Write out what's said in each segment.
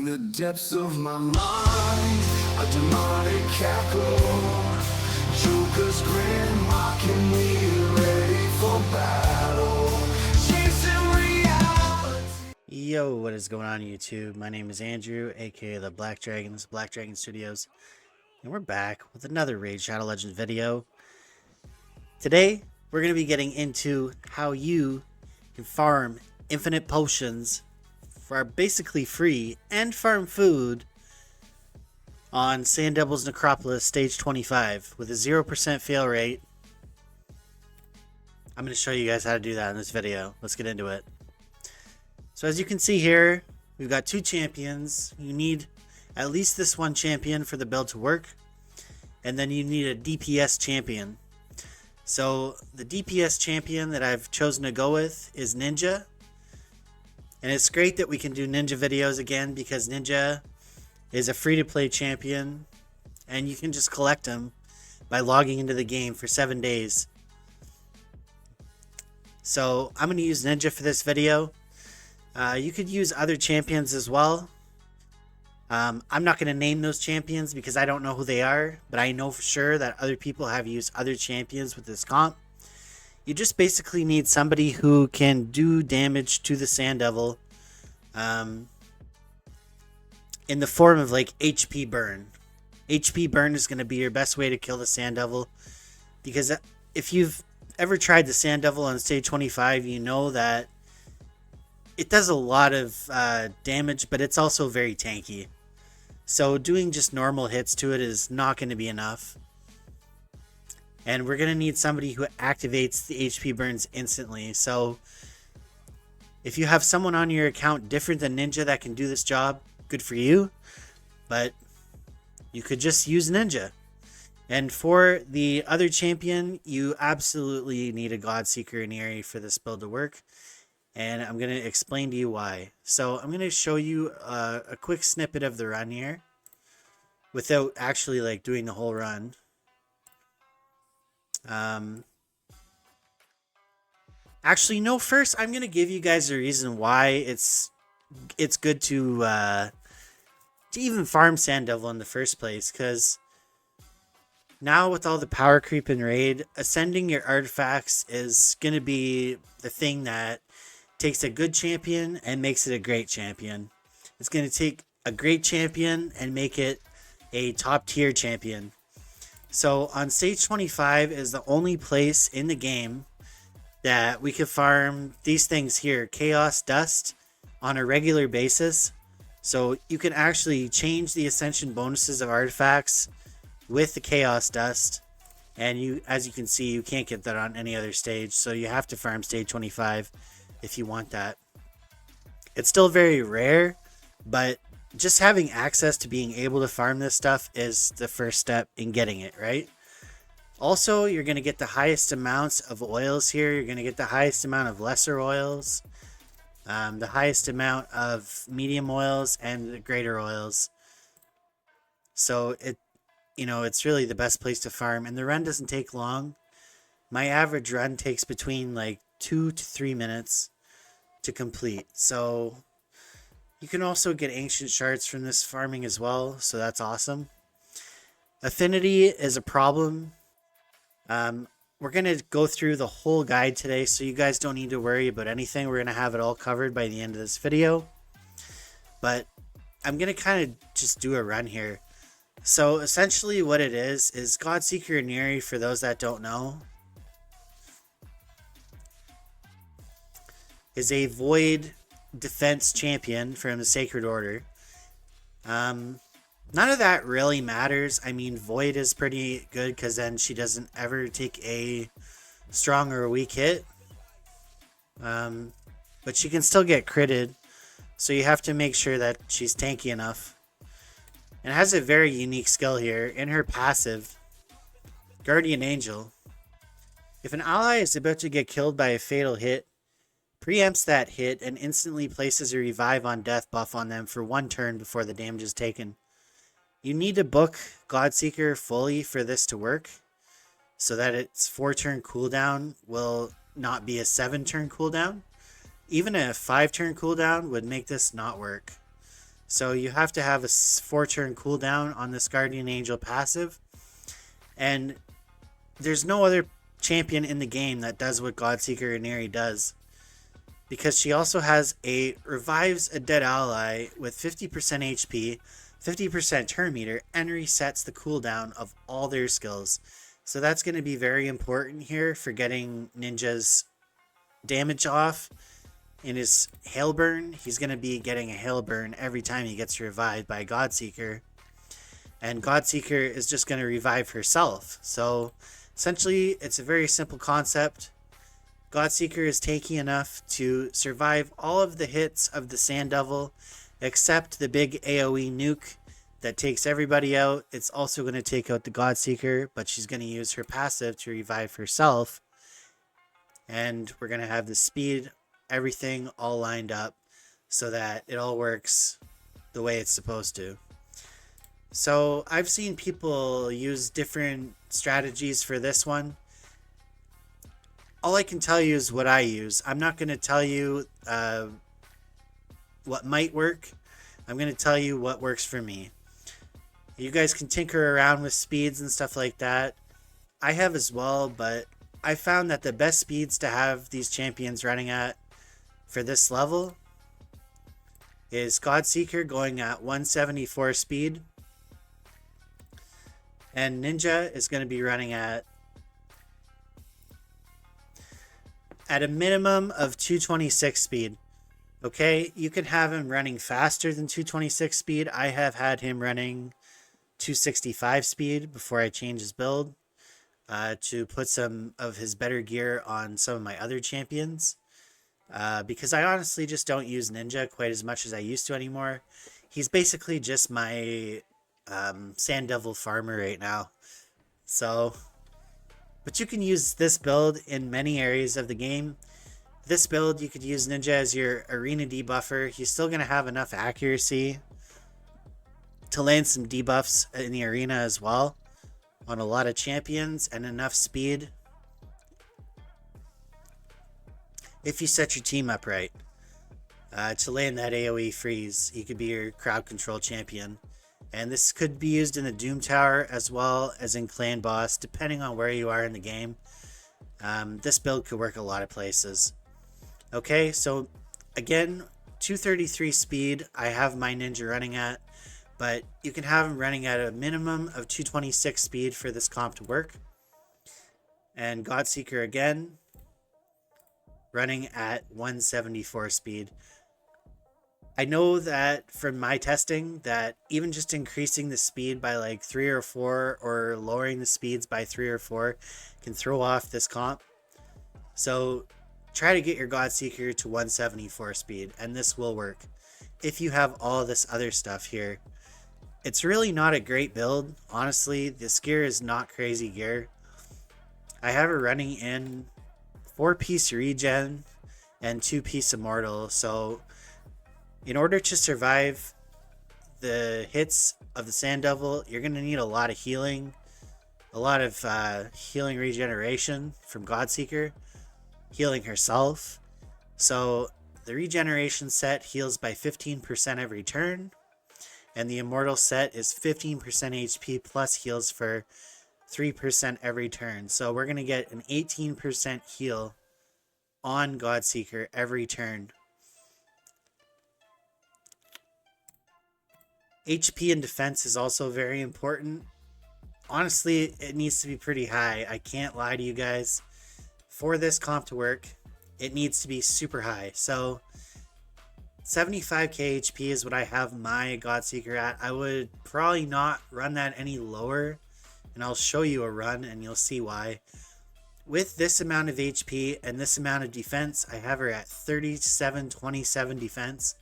In the depths of my mind, a demonic cackle, Joker's grin mocking me, ready for battle, chasing reality. Yo, what is going on YouTube? My name is Andrew, aka the Black Dragons, Black Dragon Studios, and we're back with another Raid Shadow Legends video. Today, we're going to be getting into how you can farm infinite potions for basically free and farm food on Sand Devil's Necropolis Stage 25 with a 0% fail rate. I'm going to show you guys how to do that in this video. Let's get into it. So as you can see here, we've got two champions. You need at least this one champion for the build to work. And then you need a DPS champion. So the DPS champion that I've chosen to go with is Ninja. And it's great that we can do Ninja videos again because Ninja is a free-to-play champion. And you can just collect them by logging into the game for 7 days. So I'm going to use Ninja for this video. You could use other champions as well. I'm not going to name those champions because I don't know who they are, but I know for sure that other people have used other champions with this comp. You just basically need somebody who can do damage to the Sand Devil in the form of like HP burn. HP burn is going to be your best way to kill the Sand Devil, because if you've ever tried the Sand Devil on stage 25, you know that it does a lot of damage, but it's also very tanky. So doing just normal hits to it is not going to be enough. And we're going to need somebody who activates the HP burns instantly. So if you have someone on your account different than Ninja that can do this job, good for you. But you could just use Ninja. And for the other champion, you absolutely need a Godseeker and Eerie for this build to work. And I'm going to explain to you why. So I'm going to show you a quick snippet of the run here without actually like doing the whole run. Actually, no, first I'm going to give you guys a reason why it's good to even farm Sand Devil in the first place. Because now with all the power creep in raid, ascending your artifacts is going to be the thing that takes a good champion and makes it a great champion. It's going to take a great champion and make it a top tier champion. So on stage 25 is the only place in the game that we can farm these things here, Chaos Dust, on a regular basis. So you can actually change the ascension bonuses of artifacts with the Chaos Dust. And you, as you can see, you can't get that on any other stage. So you have to farm stage 25 if you want that. It's still very rare, but just having access to being able to farm this stuff is the first step in getting it, right? Also, you're going to get the highest amounts of oils here. You're going to get the highest amount of lesser oils, the highest amount of medium oils, and the greater oils. So it's really the best place to farm, and the run doesn't take long. My average run takes between like 2 to 3 minutes to complete. So you can also get ancient shards from this farming as well, so that's awesome. Affinity is a problem. We're going to go through the whole guide today, so you guys don't need to worry about anything. We're going to have it all covered by the end of this video. But I'm going to kind of just do a run here. So essentially what it is Godseeker and Eerie, for those that don't know, is a void defense champion from the Sacred Order. None of that really matters. I mean, void is pretty good because then she doesn't ever take a strong or a weak hit. But she can still get critted, so you have to make sure that she's tanky enough. And it has a very unique skill here. In her passive, Guardian Angel, if an ally is about to get killed by a fatal hit, preempts that hit and instantly places a revive on death buff on them for 1 turn before the damage is taken. You need to book Godseeker fully for this to work, so that its 4-turn cooldown will not be a 7-turn cooldown. Even a 5-turn cooldown would make this not work. So you have to have a 4-turn cooldown on this Guardian Angel passive. And there's no other champion in the game that does what Godseeker Inari does. Because she also has a revives a dead ally with 50% HP, 50% turn meter, and resets the cooldown of all their skills. So that's going to be very important here for getting Ninja's damage off. In his Hailburn, he's going to be getting a Hailburn every time he gets revived by Godseeker. And Godseeker is just going to revive herself. So essentially, it's a very simple concept. Godseeker is tanky enough to survive all of the hits of the Sand Devil, except the big AoE nuke that takes everybody out. It's also going to take out the Godseeker, but she's going to use her passive to revive herself. And we're going to have the speed, everything all lined up so that it all works the way it's supposed to. So I've seen people use different strategies for this one. All I can tell you is what I use. I'm not going to tell you what might work. I'm going to tell you what works for me. You guys can tinker around with speeds and stuff like that. I have as well, but I found that the best speeds to have these champions running at for this level is Godseeker going at 174 speed. And Ninja is going to be running at a minimum of 226 speed. Okay, you can have him running faster than 226 speed. I have had him running 265 speed before I change his build to put some of his better gear on some of my other champions. Because I honestly just don't use Ninja quite as much as I used to anymore. He's basically just my Sand Devil farmer right now. So, but you can use this build in many areas of the game. This build, you could use Ninja as your arena debuffer. He's still going to have enough accuracy to land some debuffs in the arena as well on a lot of champions, and enough speed if you set your team up right to land that AoE freeze. He could be your crowd control champion. And this could be used in the Doom Tower as well as in Clan Boss, depending on where you are in the game. This build could work a lot of places. Okay, so again, 233 speed I have my Ninja running at, but you can have him running at a minimum of 226 speed for this comp to work. And Godseeker again, running at 174 speed. I know that from my testing that even just increasing the speed by like 3 or 4 or lowering the speeds by 3 or 4 can throw off this comp. So try to get your Godseeker to 174 speed, and this will work. If you have all this other stuff here, it's really not a great build. Honestly, this gear is not crazy gear. I have her running in 4-piece regen and 2-piece immortal. So in order to survive the hits of the Sand Devil, you're going to need a lot of healing. A lot of healing regeneration from Godseeker. Healing herself. So the regeneration set heals by 15% every turn. And the immortal set is 15% HP plus heals for 3% every turn. So we're going to get an 18% heal on Godseeker every turn. HP and defense is also very important. Honestly, it needs to be pretty high. I can't lie to you guys. For this comp to work, it needs to be super high. So 75k HP is what I have my Godseeker at. I would probably not run that any lower, and I'll show you a run and you'll see why. With this amount of HP and this amount of defense, I have her at 3727 defense.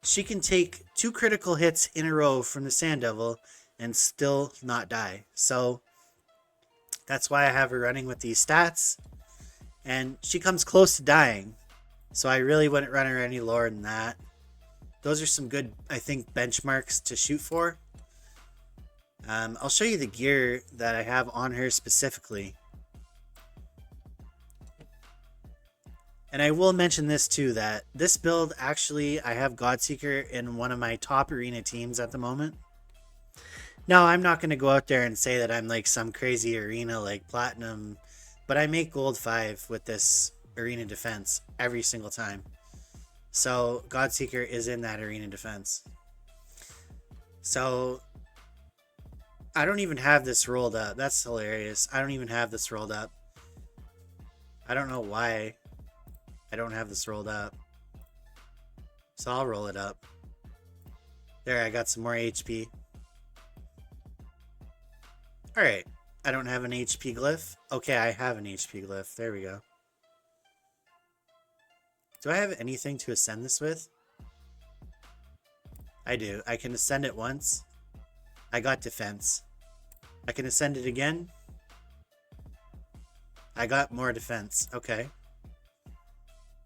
She can take 2 critical hits in a row from the Sand Devil and still not die. So that's why I have her running with these stats. And she comes close to dying. So I really wouldn't run her any lower than that. Those are some good, I think, benchmarks to shoot for. I'll show you the gear that I have on her specifically. And I will mention this too, that this build, actually, I have Godseeker in one of my top arena teams at the moment. Now, I'm not going to go out there and say that I'm like some crazy arena like Platinum, but I make Gold 5 with this arena defense every single time. So, Godseeker is in that arena defense. So, I don't even have this rolled up. That's hilarious. I don't even have this rolled up. I don't know why I don't have this rolled up. So I'll roll it up. There, I got some more HP. Alright. I don't have an HP glyph. Okay, I have an HP glyph. There we go. Do I have anything to ascend this with? I do. I can ascend it once. I got defense. I can ascend it again. I got more defense. Okay.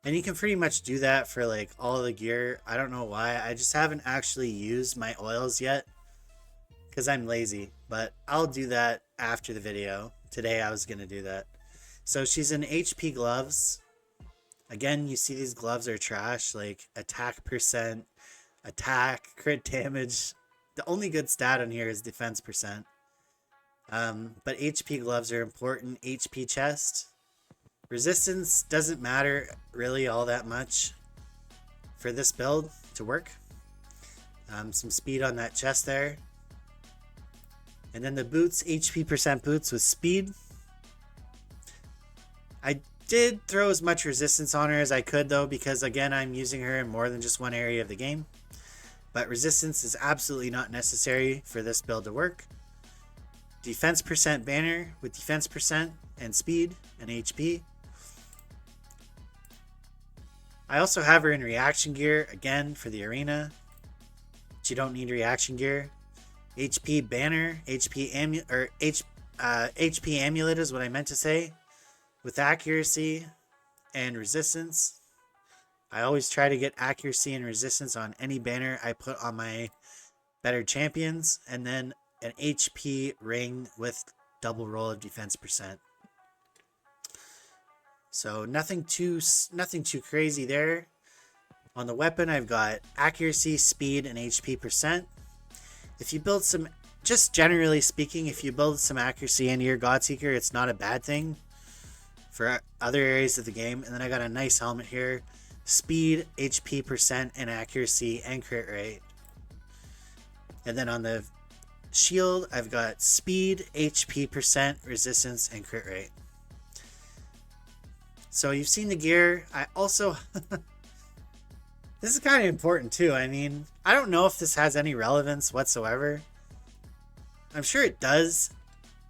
And you can pretty much do that for like all the gear. I don't know why. I just haven't actually used my oils yet because I'm lazy. But I'll do that after the video. Today I was going to do that. So she's in HP gloves. Again, you see these gloves are trash. Like attack percent, attack, crit damage. The only good stat on here is defense percent. But HP gloves are important. HP chest. Resistance doesn't matter really all that much for this build to work. Some speed on that chest there. And then the boots, HP percent boots with speed. I did throw as much resistance on her as I could though, because again, I'm using her in more than just one area of the game. But resistance is absolutely not necessary for this build to work. Defense percent banner with defense percent and speed and HP. I also have her in reaction gear again for the arena. But you don't need reaction gear. HP banner, HP amulet is what I meant to say. With accuracy and resistance. I always try to get accuracy and resistance on any banner I put on my better champions, and then an HP ring with double roll of defense percent. So nothing too crazy there. On the weapon, I've got accuracy, speed, and HP percent. If you build some, just generally speaking, if you build some accuracy into your Godseeker, it's not a bad thing for other areas of the game. And then I got a nice helmet here. Speed, HP percent, and accuracy, and crit rate. And then on the shield, I've got speed, HP percent, resistance, and crit rate. So you've seen the gear. I also... This is kind of important too. I mean, I don't know if this has any relevance whatsoever. I'm sure it does.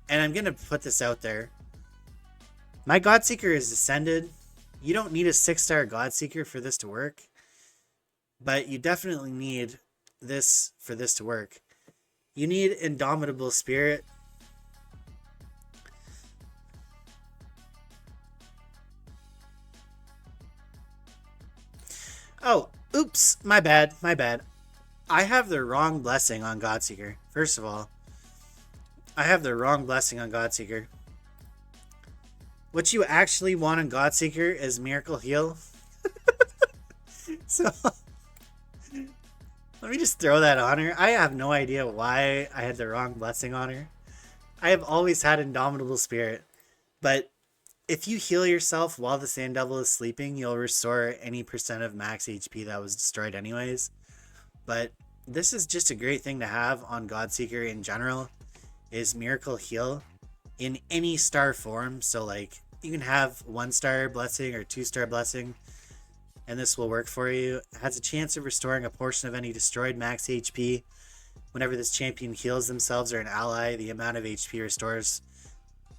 And I'm going to put this out there. My Godseeker is ascended. You don't need a 6-star Godseeker for this to work. But you definitely need this for this to work. You need Indomitable Spirit. Oh, oops, my bad. I have the wrong blessing on Godseeker. First of all, I have the wrong blessing on Godseeker. What you actually want on Godseeker is Miracle Heal. So, let me just throw that on her. I have no idea why I had the wrong blessing on her. I have always had Indomitable Spirit. But if you heal yourself while the Sand Devil is sleeping, you'll restore any percent of max HP that was destroyed anyways. But this is just a great thing to have on Godseeker in general, is Miracle Heal in any star form. So like you can have 1-star blessing or 2-star blessing, and this will work for you. It has a chance of restoring a portion of any destroyed max HP. Whenever this champion heals themselves or an ally, the amount of HP restores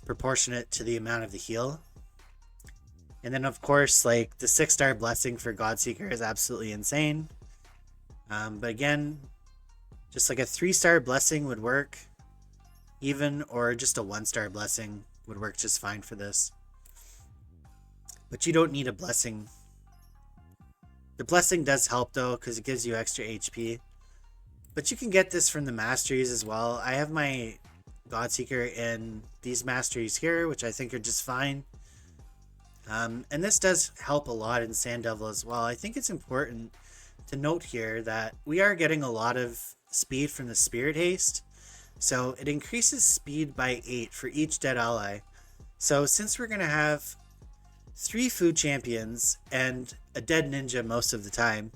proportionate to the amount of the heal. And then of course, like the 6-star blessing for Godseeker is absolutely insane. But again, just like a 3-star blessing would work even, or just a 1-star blessing would work just fine for this. But you don't need a blessing. The blessing does help though, because it gives you extra HP. But you can get this from the masteries as well. I have my Godseeker in these masteries here, which I think are just fine. And this does help a lot in Sand Devil as well. I think it's important to note here that we are getting a lot of speed from the Spirit Haste. So it increases speed by 8 for each dead ally. So since we're going to have 3 food champions and a dead ninja most of the time,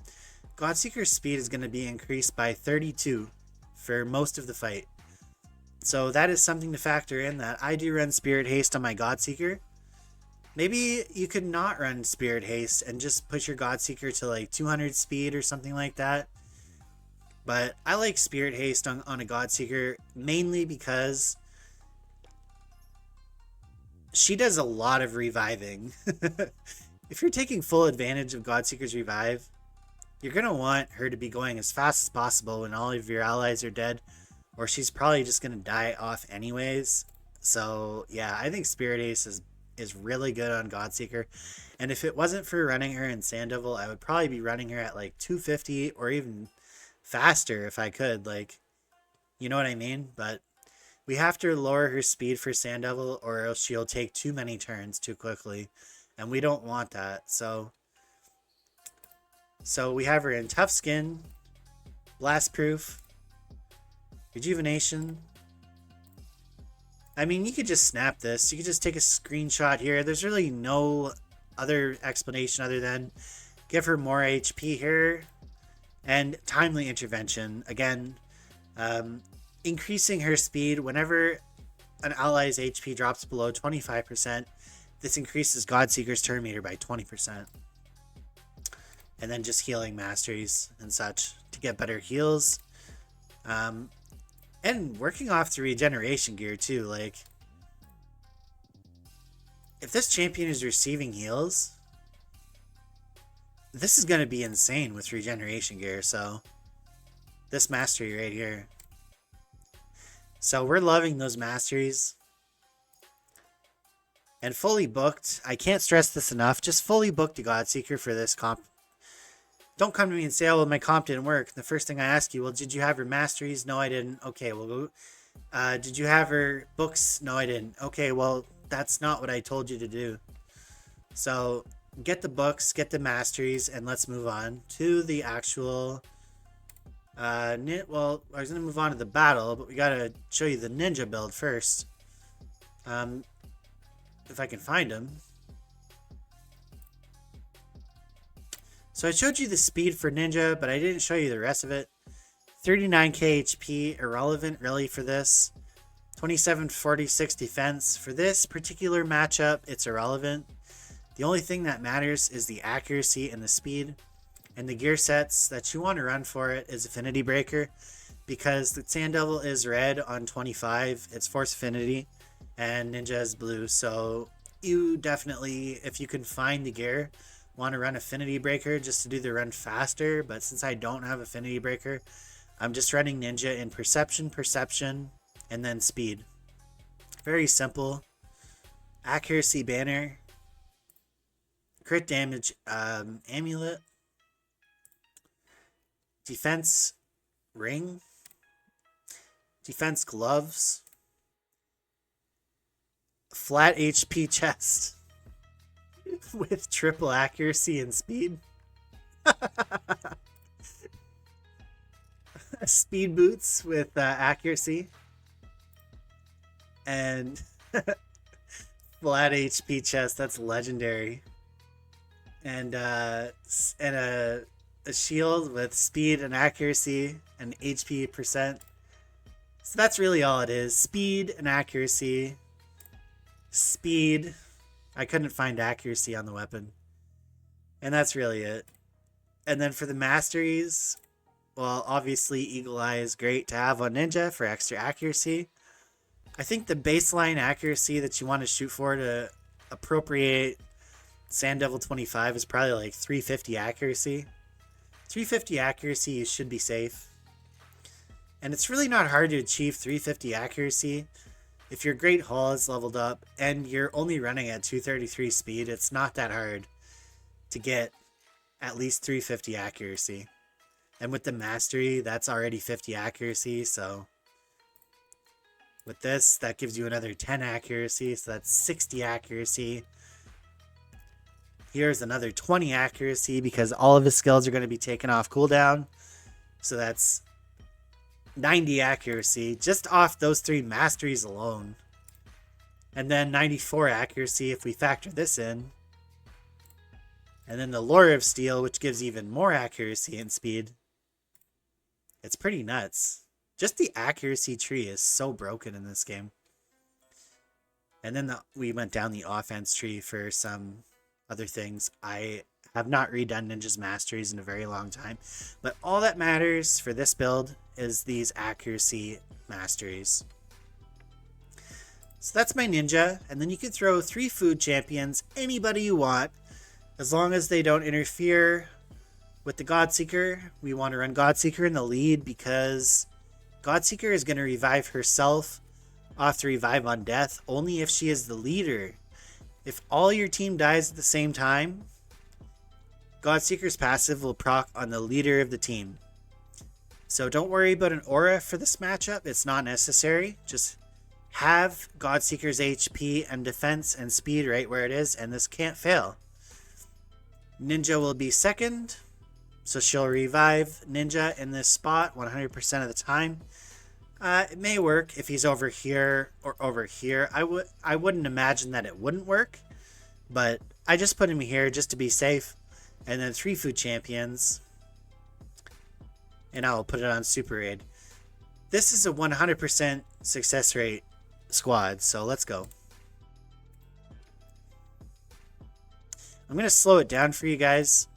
Godseeker's speed is going to be increased by 32 for most of the fight. So that is something to factor in, that I do run Spirit Haste on my Godseeker. Maybe you could not run Spirit Haste and just put your Godseeker to like 200 speed or something like that. But I like Spirit Haste on a Godseeker mainly because she does a lot of reviving. If you're taking full advantage of Godseeker's revive, you're going to want her to be going as fast as possible when all of your allies are dead, or she's probably just going to die off anyways. So yeah, I think Spirit Haste is really good on Godseeker. And if it wasn't for running her in Sand Devil, I would probably be running her at like 250 or even faster if I could. Like, you know what I mean? But we have to lower her speed for Sand Devil, or else she'll take too many turns too quickly. And we don't want that. So we have her in Tough Skin, Blast Proof, Rejuvenation. I mean, you could just snap this. You could just take a screenshot here. There's really no other explanation other than give her more HP here. And Timely Intervention. Again, increasing her speed whenever an ally's HP drops below 25%. This increases Godseeker's turn meter by 20%. And then just healing masteries and such to get better heals. And working off the regeneration gear too. Like, if this champion is receiving heals, this is going to be insane with regeneration gear. So this mastery right here. So we're loving those masteries. And fully booked. I can't stress this enough. Just fully booked a Godseeker for this comp. Don't come to me and say, oh, well, my comp didn't work. The first thing I ask you, well, did you have her masteries? No, I didn't. Okay, well, go. Did you have her books? No, I didn't. Okay, well, that's not what I told you to do. So get the books, get the masteries, and let's move on to the actual... well, I was going to move on to the battle, but we got to show you the ninja build first. If I can find him. So I showed you the speed for ninja, but I didn't show you the rest of it. 39k HP, irrelevant really for this. 2746 defense. For this particular matchup, it's irrelevant. The only thing that matters is the accuracy and the speed. And the gear sets that you want to run for it is Affinity Breaker, because the Sand Devil is red on 25, it's Force Affinity, and Ninja is blue. So you definitely, if you can find the gear, want to run Affinity Breaker just to do the run faster. But since I don't have Affinity Breaker, I'm just running Ninja in Perception, and then Speed. Very simple. Accuracy Banner, Crit Damage Amulet, Defense Ring, Defense Gloves, Flat HP Chest with triple accuracy and speed. Speed boots with accuracy. And flat HP chest, that's legendary. And a shield with speed and accuracy and HP percent. So that's really all it is. Speed and accuracy. Speed. I couldn't find accuracy on the weapon. And that's really it. And then for the masteries, well, obviously Eagle Eye is great to have on Ninja for extra accuracy. I think the baseline accuracy that you want to shoot for to appropriate Sand Devil 25 is probably like 350 accuracy. 350 accuracy, you should be safe. And it's really not hard to achieve 350 accuracy. If your Great Hall is leveled up and you're only running at 233 speed, it's not that hard to get at least 350 accuracy. And with the mastery, that's already 50 accuracy, so with this, that gives you another 10 accuracy, so that's 60 accuracy. Here's another 20 accuracy because all of his skills are going to be taken off cooldown. So that's 90 accuracy just off those 3 masteries alone. And then 94 accuracy if we factor this in. And then the Lure of Steel, which gives even more accuracy and speed. It's pretty nuts. Just the accuracy tree is so broken in this game. And then we went down the offense tree for some other things. I have not redone Ninja's masteries in a very long time. But all that matters for this build is these accuracy masteries. So that's my Ninja. And then you can throw 3 food champions, anybody you want, as long as they don't interfere with the Godseeker. We want to run Godseeker in the lead because Godseeker is going to revive herself off the revive on death only if she is the leader. If all your team dies at the same time, Godseeker's passive will proc on the leader of the team. So don't worry about an aura for this matchup. It's not necessary. Just have Godseeker's HP and defense and speed right where it is, and this can't fail. Ninja will be second, so she'll revive Ninja in this spot 100% of the time. It may work if he's over here or over here. I wouldn't imagine that it wouldn't work, but I just put him here just to be safe. And then 3 food champions, and I'll put it on Super Raid. This is a 100% success rate squad, so let's go. I'm going to slow it down for you guys.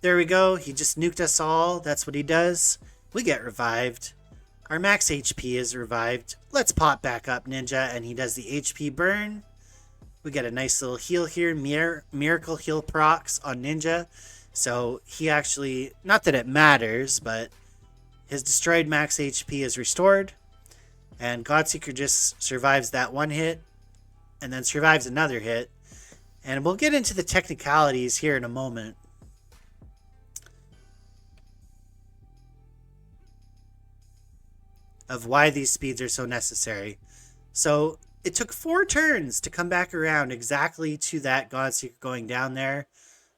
There we go. He just nuked us all. That's what he does. We get revived. Our max HP is revived. Let's pop back up Ninja, and he does the HP burn. We get a nice little heal here. Miracle heal procs on Ninja. So he actually, not that it matters, but his destroyed max HP is restored. And Godseeker just survives that one hit and then survives another hit. And we'll get into the technicalities here in a moment. Of why these speeds are so necessary. So it took 4 turns to come back around exactly to that Godseeker going down there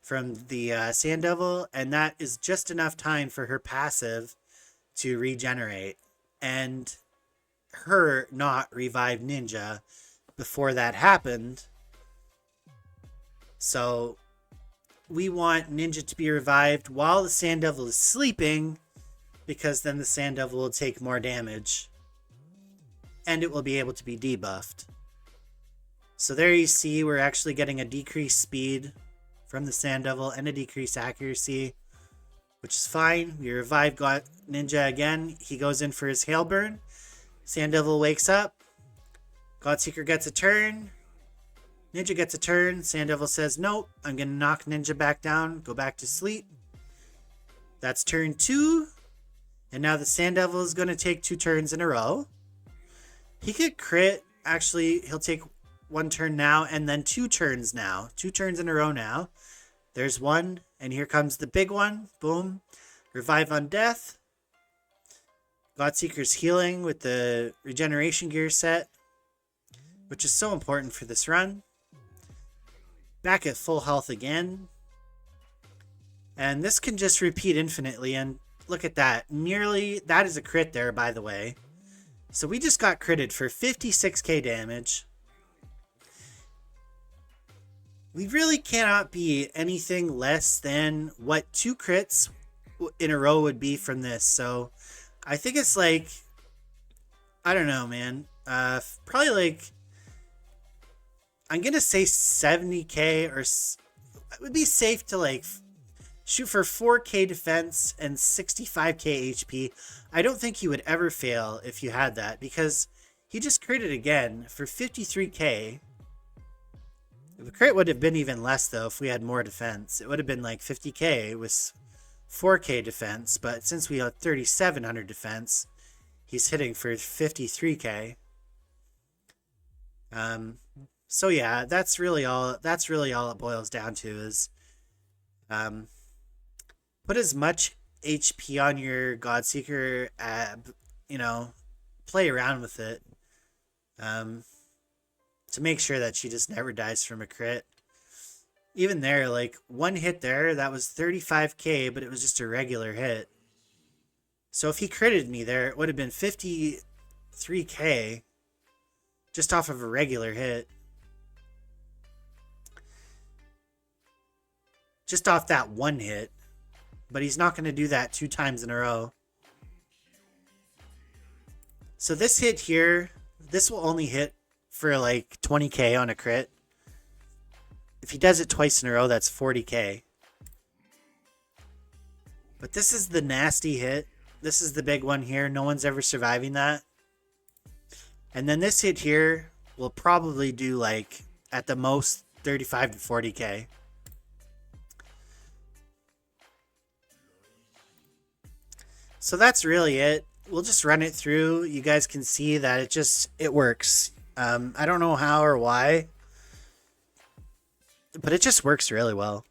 from the Sand Devil, and that is just enough time for her passive to regenerate and her not revive Ninja before that happened. So we want Ninja to be revived while the Sand Devil is sleeping, because then the Sand Devil will take more damage and it will be able to be debuffed. So there you see we're actually getting a decreased speed from the Sand Devil and a decreased accuracy, which is fine. We revive Ninja again. He goes in for his Hail Burn. Sand Devil wakes up. Godseeker gets a turn. Ninja gets a turn. Sand Devil says, nope, I'm going to knock Ninja back down. Go back to sleep. That's turn 2. And now the Sand Devil is going to take 2 turns in a row. He could crit. Actually, he'll take 1 turn now and then 2 turns now. 2 turns in a row now. There's 1. And here comes the big one. Boom. Revive on death. Godseeker's healing with the regeneration gear set, which is so important for this run. Back at full health again. And this can just repeat infinitely. And look at that. Nearly, that is a crit there, by the way. So we just got critted for 56k damage. We really cannot be anything less than what 2 crits in a row would be from this. So I think it's like, I don't know, man. Probably like, I'm going to say 70k, or it would be safe to like shoot for 4k defense and 65k HP. I don't think you would ever fail if you had that, because he just critted again for 53k. The crit would have been even less, though, if we had more defense. It would have been like 50k with 4k defense, but since we have 3,700 defense, he's hitting for 53k. So yeah, that's really all it boils down to is put as much HP on your Godseeker, play around with it. To make sure that she just never dies from a crit. Even there, like one hit there, that was 35k, but it was just a regular hit. So if he critted me there, it would have been 53k just off of a regular hit. Just off that one hit. But he's not going to do that 2 times in a row. So this hit here, this will only hit for like 20k on a crit. If he does it twice in a row, that's 40k. But this is the nasty hit. This is the big one here. No one's ever surviving that. And then this hit here will probably do like at the most 35 to 40k. So that's really it. We'll just run it through. You guys can see that it works. I don't know how or why, but it just works really well.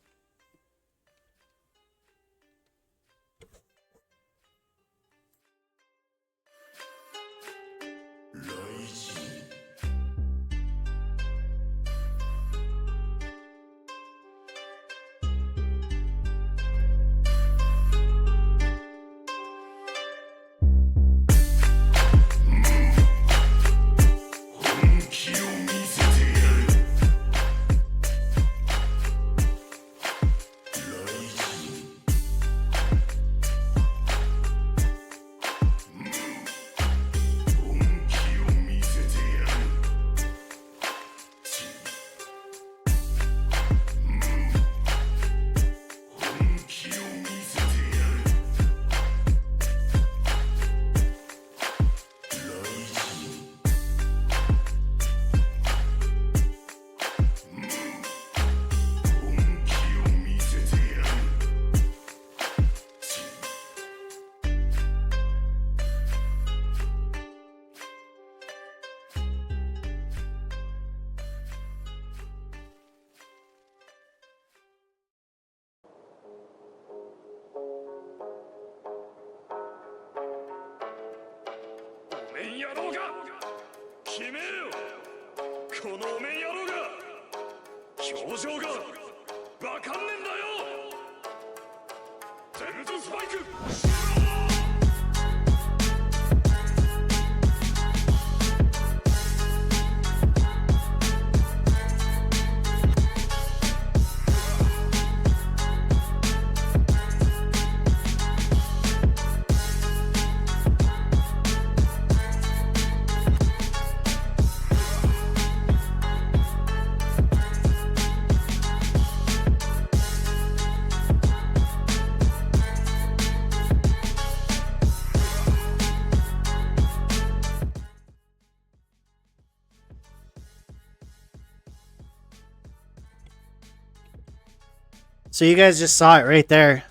So you guys just saw it right there.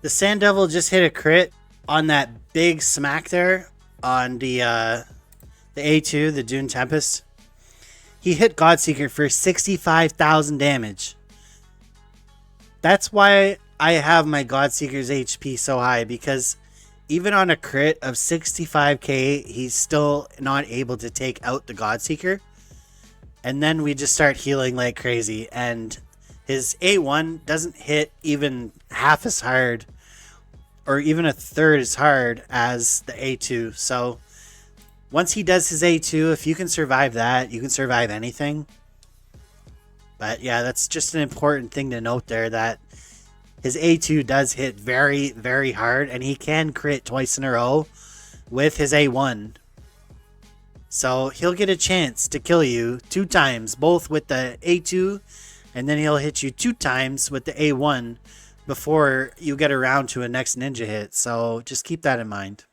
The Sand Devil just hit a crit on that big smack there on the A2, the Dune Tempest. He hit Godseeker for 65,000 damage. That's why I have my Godseeker's HP so high, because even on a crit of 65k, he's still not able to take out the Godseeker. And then we just start healing like crazy, and his A1 doesn't hit even half as hard or even a third as hard as the A2. So once he does his A2, if you can survive that, you can survive anything. But yeah, that's just an important thing to note there, that his A2 does hit very, very hard, and he can crit twice in a row with his A1. So he'll get a chance to kill you 2 times, both with the A2, and then he'll hit you 2 times with the A1 before you get around to a next ninja hit. So just keep that in mind.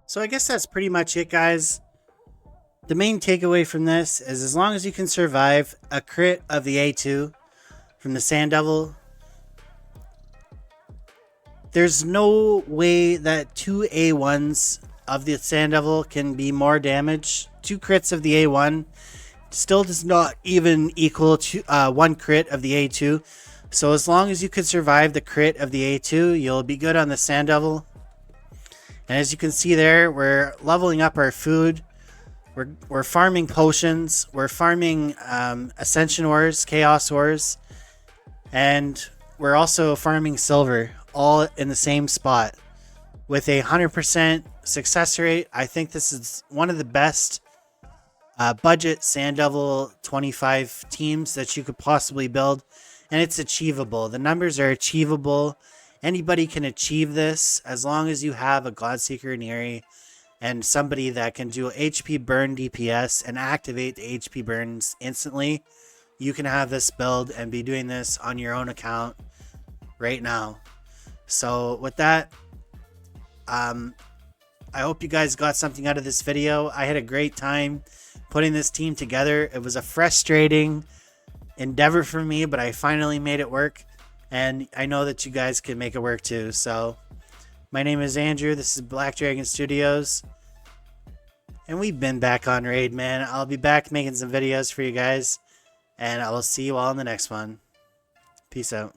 So I guess that's pretty much it, guys. The main takeaway from this is as long as you can survive a crit of the A2 from the Sand Devil, there's no way that two A1s of the Sand Devil can be more damage. Two crits of the A1 still does not even equal to one crit of the A2. So as long as you can survive the crit of the A2, you'll be good on the Sand Devil. And as you can see there, we're leveling up our food. We're farming potions. We're farming Ascension Ores, Chaos Ores. And we're also farming silver, all in the same spot. With a 100% success rate, I think this is one of the best budget Sand Devil 25 teams that you could possibly build. And it's achievable. The numbers are achievable. Anybody can achieve this as long as you have a Godseeker Neri and somebody that can do HP burn DPS and activate the HP burns instantly. You can have this build and be doing this on your own account right now. So with that, I hope you guys got something out of this video. I had a great time putting this team together. It was a frustrating endeavor for me, but I finally made it work. And I know that you guys can make it work too. So my name is Andrew. This is Black Dragon Studios. And we've been back on raid, man. I'll be back making some videos for you guys. And I will see you all in the next one. Peace out.